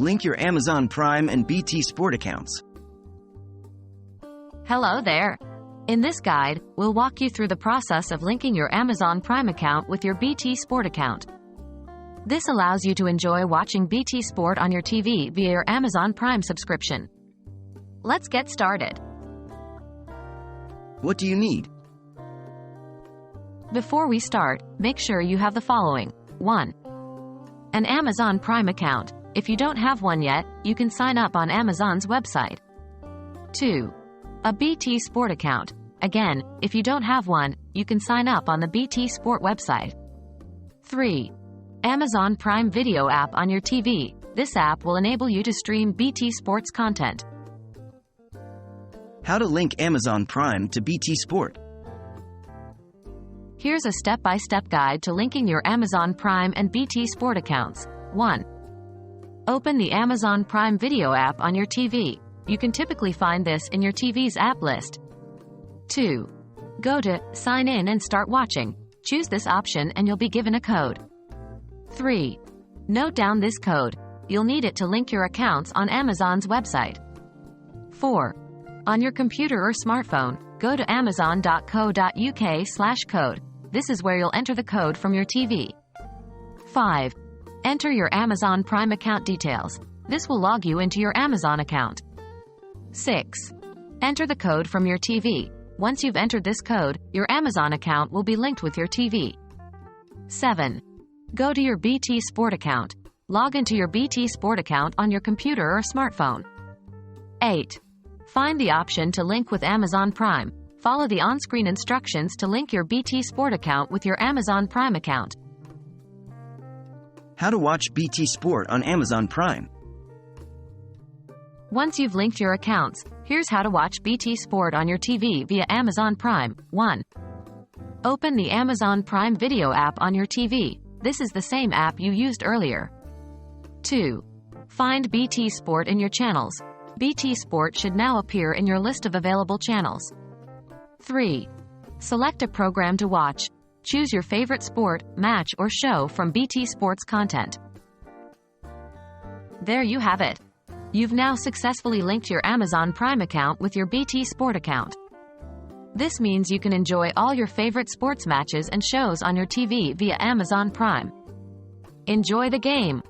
Link your Amazon Prime and BT Sport accounts. Hello there. In this guide, we'll walk you through the process of linking your Amazon Prime account with your BT Sport account. This allows you to enjoy watching BT Sport on your TV via your Amazon Prime subscription. Let's get started. What do you need? Before we start, make sure you have the following. 1. An Amazon Prime account. If you don't have one yet, you can sign up on Amazon's website. 2. A BT Sport account. Again, if you don't have one, you can sign up on the BT Sport website. 3. Amazon Prime Video app on your TV. This app will enable you to stream BT Sports content. How to link Amazon Prime to BT Sport. Here's a step-by-step guide to linking your Amazon Prime and BT Sport accounts. 1. Open the Amazon Prime Video app on your TV. You can typically find this in your TV's app list. 2. Go to Sign in and start watching. Choose this option and you'll be given a code. 3. Note down this code. You'll need it to link your accounts on Amazon's website. 4. On your computer or smartphone, go to amazon.co.uk/code. This is where you'll enter the code from your TV. 5. Enter your Amazon Prime account details. This will log you into your Amazon account. 6. Enter the code from your TV. Once you've entered this code, your Amazon account will be linked with your TV. 7. Go to your BT Sport account. Log into your BT Sport account on your computer or smartphone. 8. Find the option to link with Amazon Prime. Follow the on-screen instructions to link your BT Sport account with your Amazon Prime account. How to watch BT Sport on Amazon Prime. Once you've linked your accounts, here's how to watch BT Sport on your TV via Amazon Prime. 1. Open the Amazon Prime Video app on your TV. This is the same app you used earlier. 2. Find BT Sport in your channels. BT Sport should now appear in your list of available channels. 3. Select a program to watch. Choose your favorite sport, match, or show from BT Sports content. There you have it. You've now successfully linked your Amazon Prime account with your BT Sport account. This means you can enjoy all your favorite sports matches and shows on your TV via Amazon Prime. Enjoy the game!